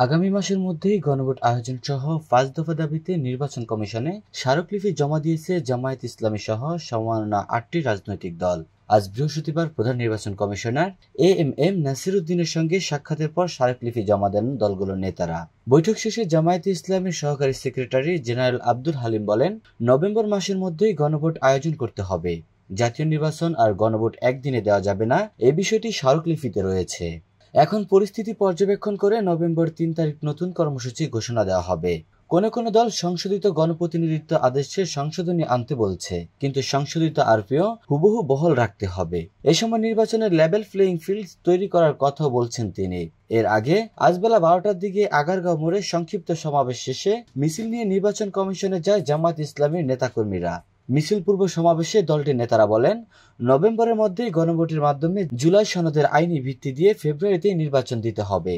আগামী মাসের মধ্যেই গণভোট আয়োজন সহ ৫ দফা দাবিতে নির্বাচন কমিশনে স্মারকলিপি জমা দিয়েছে জামায়াত ইসলামী সহ সমমনা ৮টি রাজনৈতিক দল। আজ বৃহস্পতিবার প্রধান নির্বাচন কমিশনার এএমএম নাসির উদ্দিনের সঙ্গে সাক্ষাতের পর স্মারকলিপি জমা দেন দলগুলোর নেতারা। বৈঠক শেষে জামায়াত ইসলামীর সহকারী সেক্রেটারি জেনারেল আব্দুল হালিম বলেন, নভেম্বর মাসের মধ্যেই গণভোট আয়োজন করতে হবে। জাতীয় নির্বাচন আর গণভোট একদিনে দেওয়া যাবে না, এ বিষয়টি স্মারকলিপিতে রয়েছে। এখন পরিস্থিতি পর্যবেক্ষণ করে নভেম্বর ৩ তারিখ নতুন কর্মসূচি ঘোষণা দেওয়া হবে। কোনো দল সংশোধিত গণপ্রতিনিধিত্ব আদেশে সংশোধনী আনতে বলছে, কিন্তু সংশোধিত আরপিও হুবহু বহাল রাখতে হবে। এ সময় নির্বাচনের লেভেল প্লেয়িং ফিল্ড তৈরি করার কথাও বলছেন তিনি। এর আগে আজ বেলা ১২টার দিকে আগারগাঁও মোড়ে সংক্ষিপ্ত সমাবেশ শেষে মিছিল নিয়ে নির্বাচন কমিশনে যায় জামায়াত ইসলামীর নেতাকর্মীরা। মিছিল পূর্ব সমাবেশে দলটির নেতারা বলেন, নভেম্বরের মধ্যেই গণভোটের মাধ্যমে জুলাই সনদের আইনি ভিত্তি দিয়ে ফেব্রুয়ারিতেই নির্বাচন দিতে হবে।